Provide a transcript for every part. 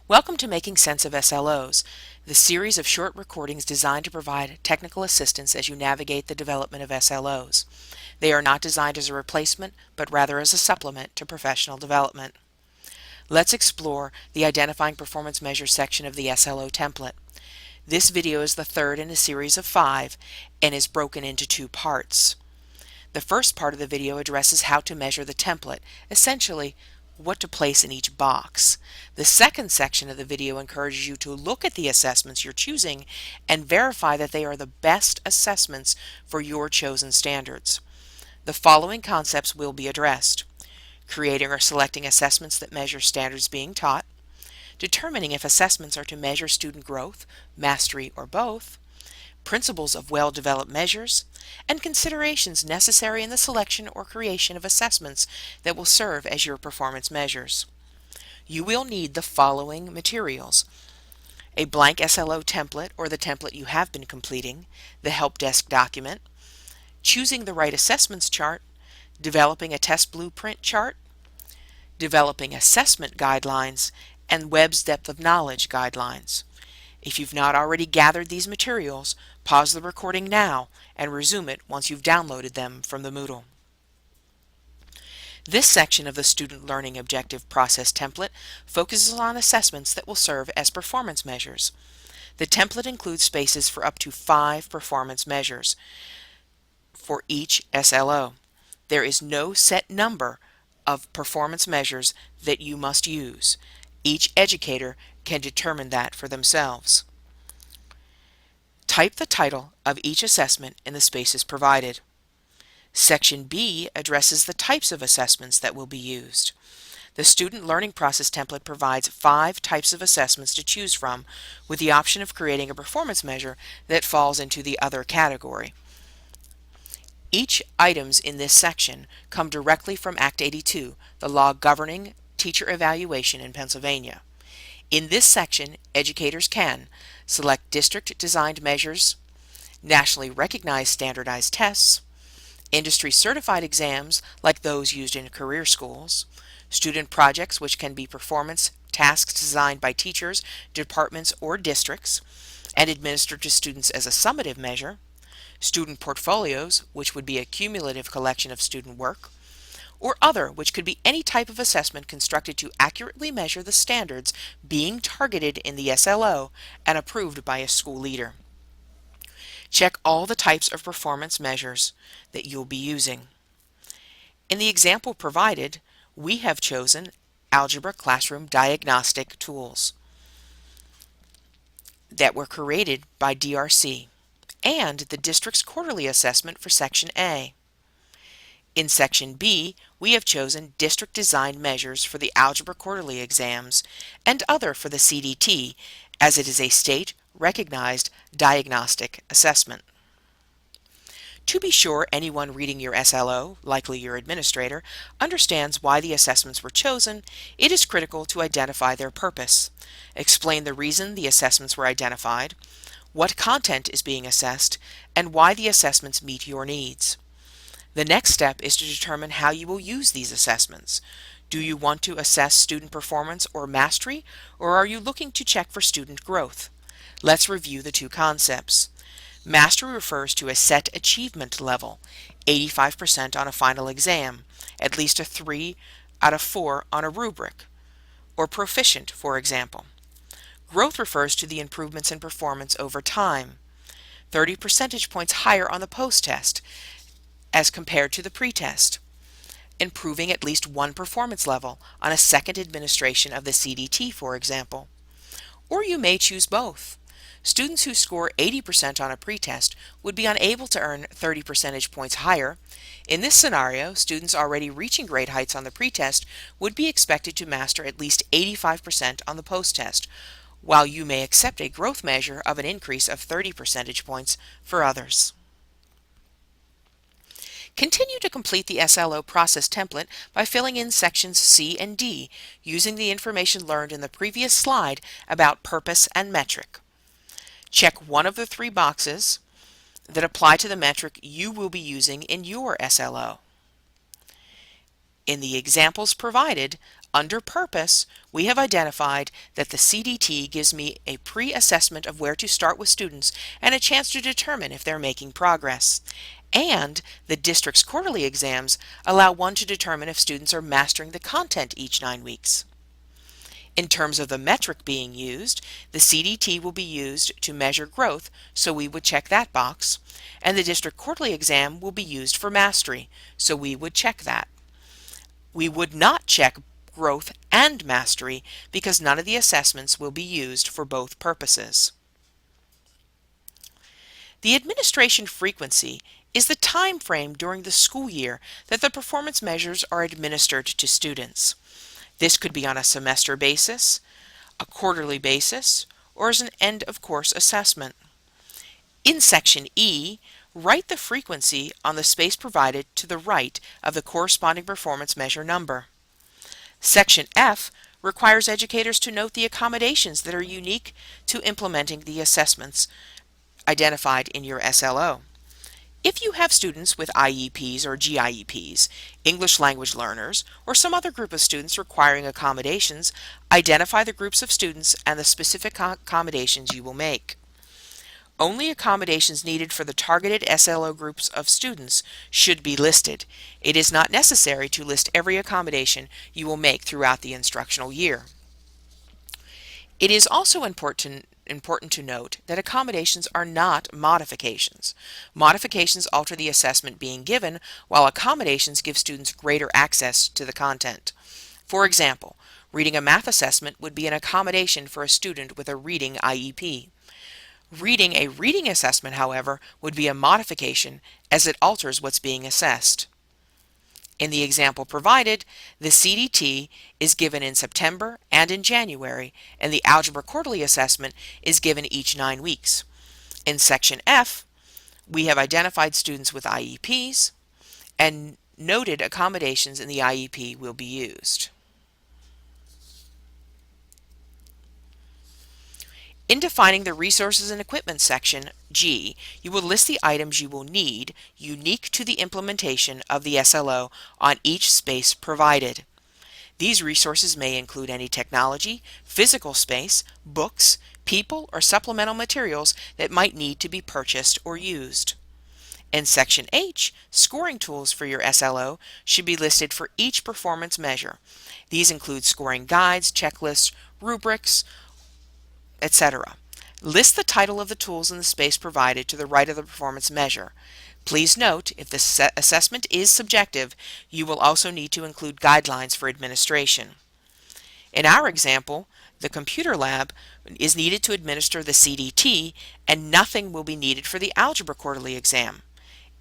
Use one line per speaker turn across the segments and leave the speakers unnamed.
Welcome to Making Sense of SLOs, the series of short recordings designed to provide technical assistance as you navigate the development of SLOs. They are not designed as a replacement, but rather as a supplement to professional development. Let's explore the Identifying Performance Measures section of the SLO template. This video is the third in a series of 5 and is broken into 2 parts. The first part of the video addresses how to measure the template, essentially what to place in each box. The second section of the video encourages you to look at the assessments you're choosing and verify that they are the best assessments for your chosen standards. The following concepts will be addressed: creating or selecting assessments that measure standards being taught, determining if assessments are to measure student growth, mastery, or both, principles of well-developed measures, and considerations necessary in the selection or creation of assessments that will serve as your performance measures. You will need the following materials: a blank SLO template or the template you have been completing, the help desk document, choosing the right assessments chart, developing a test blueprint chart, developing assessment guidelines, and Webb's Depth of Knowledge guidelines. If you've not already gathered these materials, pause the recording now and resume it once you've downloaded them from the Moodle. This section of the Student Learning Objective Process template focuses on assessments that will serve as performance measures. The template includes spaces for up to 5 performance measures for each SLO. There is no set number of performance measures that you must use. Each educator can determine that for themselves. Type the title of each assessment in the spaces provided. Section B addresses the types of assessments that will be used. The Student Learning Process template provides 5 types of assessments to choose from, with the option of creating a performance measure that falls into the other category. Each items in this section come directly from Act 82, the law governing teacher evaluation in Pennsylvania. In this section, educators can select district-designed measures, nationally recognized standardized tests, industry-certified exams like those used in career schools, student projects which can be performance tasks designed by teachers, departments, or districts, and administered to students as a summative measure, student portfolios, which would be a cumulative collection of student work, or other, which could be any type of assessment constructed to accurately measure the standards being targeted in the SLO and approved by a school leader. Check all the types of performance measures that you'll be using. In the example provided, we have chosen Algebra Classroom Diagnostic Tools that were created by DRC and the district's quarterly assessment for Section A. In Section B, we have chosen district-designed measures for the Algebra Quarterly exams and other for the CDT, as it is a state-recognized diagnostic assessment. To be sure anyone reading your SLO, likely your administrator, understands why the assessments were chosen, it is critical to identify their purpose. Explain the reason the assessments were identified, what content is being assessed, and why the assessments meet your needs. The next step is to determine how you will use these assessments. Do you want to assess student performance or mastery, or are you looking to check for student growth? Let's review the 2 concepts. Mastery refers to a set achievement level, 85% on a final exam, at least a 3 out of 4 on a rubric, or proficient, for example. Growth refers to the improvements in performance over time, 30 percentage points higher on the post-test as compared to the pre-test, improving at least 1 performance level on a second administration of the CDT, for example. Or you may choose both. Students who score 80% on a pre-test would be unable to earn 30 percentage points higher. In this scenario, students already reaching grade heights on the pre-test would be expected to master at least 85% on the post-test, while you may accept a growth measure of an increase of 30 percentage points for others. Continue to complete the SLO process template by filling in sections C and D using the information learned in the previous slide about purpose and metric. Check one of the 3 boxes that apply to the metric you will be using in your SLO. In the examples provided, Under Purpose, we have identified that the CDT gives me a pre-assessment of where to start with students and a chance to determine if they're making progress. And the district's quarterly exams allow one to determine if students are mastering the content each 9 weeks. In terms of the metric being used, the CDT will be used to measure growth, so we would check that box, and the district quarterly exam will be used for mastery, so we would check that. We would not check growth and mastery because none of the assessments will be used for both purposes. The administration frequency is the time frame during the school year that the performance measures are administered to students. This could be on a semester basis, a quarterly basis, or as an end-of-course assessment. In Section E, write the frequency on the space provided to the right of the corresponding performance measure number. Section F requires educators to note the accommodations that are unique to implementing the assessments identified in your SLO. If you have students with IEPs or GIEPs, English language learners, or some other group of students requiring accommodations, identify the groups of students and the specific accommodations you will make. Only accommodations needed for the targeted SLO groups of students should be listed. It is not necessary to list every accommodation you will make throughout the instructional year. It is also important to note that accommodations are not modifications. Modifications alter the assessment being given, while accommodations give students greater access to the content. For example, reading a math assessment would be an accommodation for a student with a reading IEP. Reading a reading assessment, however, would be a modification as it alters what's being assessed. In the example provided, the CDT is given in September and in January, and the Algebra Quarterly Assessment is given each 9 weeks. In Section F, we have identified students with IEPs and noted accommodations in the IEP will be used. In defining the Resources and Equipment section, G, you will list the items you will need unique to the implementation of the SLO on each space provided. These resources may include any technology, physical space, books, people, or supplemental materials that might need to be purchased or used. In Section H, scoring tools for your SLO should be listed for each performance measure. These include scoring guides, checklists, rubrics, etc. List the title of the tools in the space provided to the right of the performance measure. Please note, if the assessment is subjective, you will also need to include guidelines for administration. In our example, the computer lab is needed to administer the CDT, and nothing will be needed for the Algebra Quarterly exam.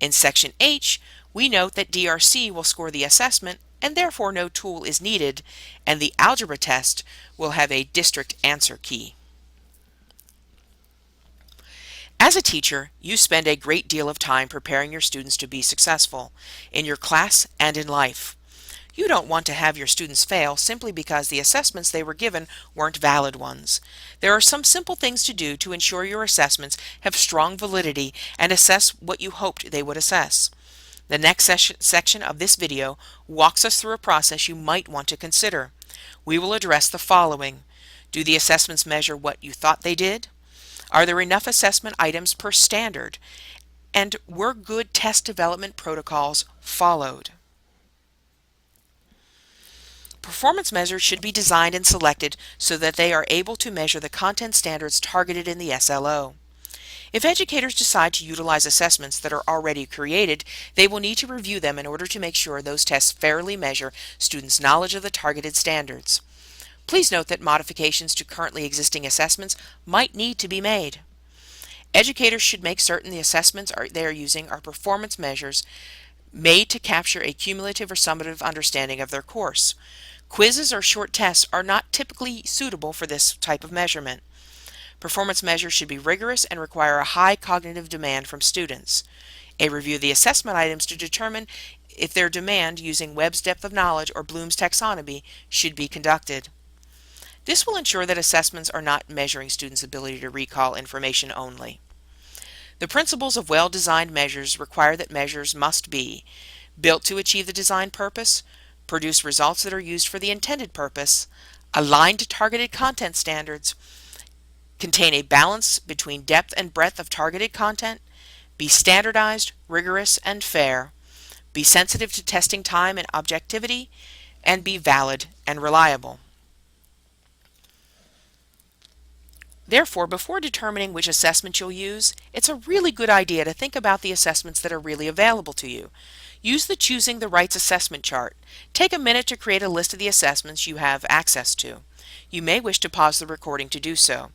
In Section H, we note that DRC will score the assessment, and therefore no tool is needed, and the algebra test will have a district answer key. As a teacher, you spend a great deal of time preparing your students to be successful in your class and in life. You don't want to have your students fail simply because the assessments they were given weren't valid ones. There are some simple things to do to ensure your assessments have strong validity and assess what you hoped they would assess. The next section of this video walks us through a process you might want to consider. We will address the following. Do the assessments measure what you thought they did? Are there enough assessment items per standard? And were good test development protocols followed? Performance measures should be designed and selected so that they are able to measure the content standards targeted in the SLO. If educators decide to utilize assessments that are already created, they will need to review them in order to make sure those tests fairly measure students' knowledge of the targeted standards. Please note that modifications to currently existing assessments might need to be made. Educators should make certain the assessments they are using are performance measures made to capture a cumulative or summative understanding of their course. Quizzes or short tests are not typically suitable for this type of measurement. Performance measures should be rigorous and require a high cognitive demand from students. A review of the assessment items to determine if their demand using Webb's depth of knowledge or Bloom's taxonomy should be conducted. This will ensure that assessments are not measuring students' ability to recall information only. The principles of well-designed measures require that measures must be built to achieve the design purpose, produce results that are used for the intended purpose, align to targeted content standards, contain a balance between depth and breadth of targeted content, be standardized, rigorous, and fair, be sensitive to testing time and objectivity, and be valid and reliable. Therefore, before determining which assessment you'll use, it's a really good idea to think about the assessments that are really available to you. Use the Choosing the Rights assessment chart. Take a minute to create a list of the assessments you have access to. You may wish to pause the recording to do so.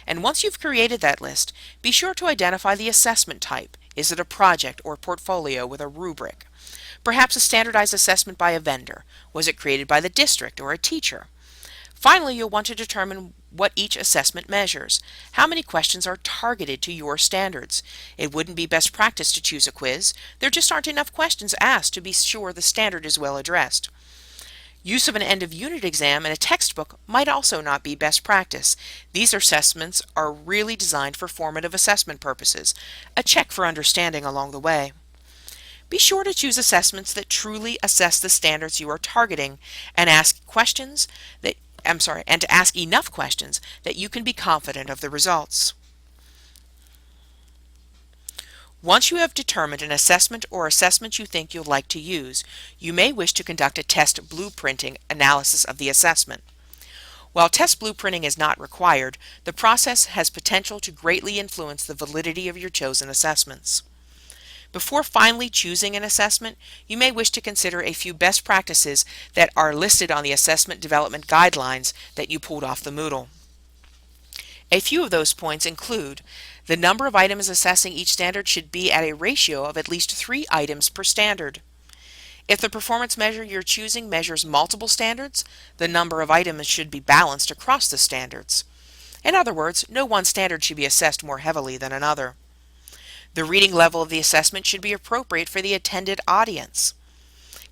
And once you've created that list, be sure to identify the assessment type. Is it a project or portfolio with a rubric? Perhaps a standardized assessment by a vendor. Was it created by the district or a teacher? Finally, you'll want to determine what each assessment measures. How many questions are targeted to your standards? It wouldn't be best practice to choose a quiz. There just aren't enough questions asked to be sure the standard is well addressed. Use of an end-of-unit exam and a textbook might also not be best practice. These assessments are really designed for formative assessment purposes, a check for understanding along the way. Be sure to choose assessments that truly assess the standards you are targeting and ask questions that and to ask enough questions that you can be confident of the results. Once you have determined an assessment or assessments you think you'll like to use, you may wish to conduct a test blueprinting analysis of the assessment. While test blueprinting is not required, the process has potential to greatly influence the validity of your chosen assessments. Before finally choosing an assessment, you may wish to consider a few best practices that are listed on the assessment development guidelines that you pulled off the Moodle. A few of those points include: the number of items assessing each standard should be at a ratio of at least 3 items per standard. If the performance measure you're choosing measures multiple standards, the number of items should be balanced across the standards. In other words, no one standard should be assessed more heavily than another. The reading level of the assessment should be appropriate for the attended audience.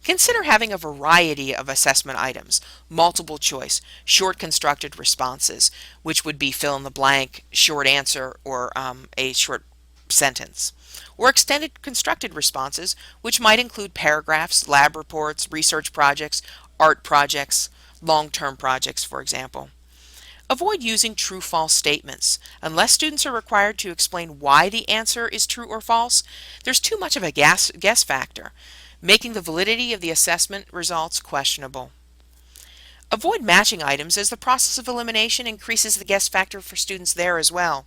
Consider having a variety of assessment items: multiple choice, short constructed responses, which would be fill in the blank, short answer, or a short sentence, or extended constructed responses, which might include paragraphs, lab reports, research projects, art projects, long-term projects, for example. Avoid using true-false statements. Unless students are required to explain why the answer is true or false, there's too much of a guess factor, making the validity of the assessment results questionable. Avoid matching items, as the process of elimination increases the guess factor for students there as well.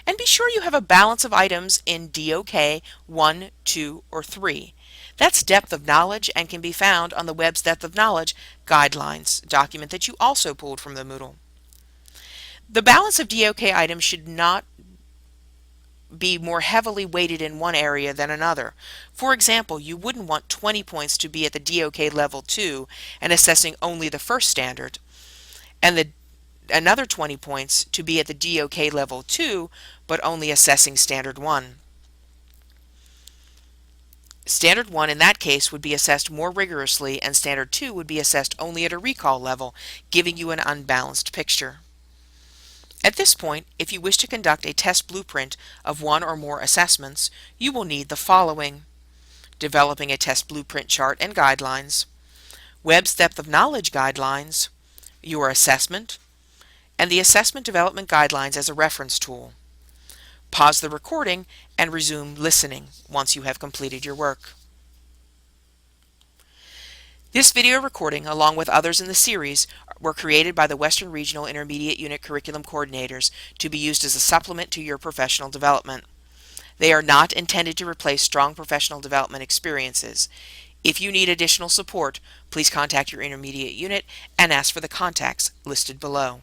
And be sure you have a balance of items in DOK 1, 2, or 3. That's depth of knowledge and can be found on the Webb's Depth of Knowledge Guidelines document that you also pulled from the Moodle. The balance of DOK items should not be more heavily weighted in one area than another. For example, you wouldn't want 20 points to be at the DOK level 2 and assessing only the first standard, and another 20 points to be at the DOK level 2 but only assessing standard 1. Standard 1 in that case would be assessed more rigorously, and standard 2 would be assessed only at a recall level, giving you an unbalanced picture. At this point, if you wish to conduct a test blueprint of one or more assessments, you will need the following: developing a test blueprint chart and guidelines, Webb's Depth of Knowledge guidelines, your assessment, and the Assessment Development Guidelines as a reference tool. Pause the recording and resume listening once you have completed your work. This video recording, along with others in the series, were created by the Western Regional Intermediate Unit Curriculum Coordinators to be used as a supplement to your professional development. They are not intended to replace strong professional development experiences. If you need additional support, please contact your intermediate unit and ask for the contacts listed below.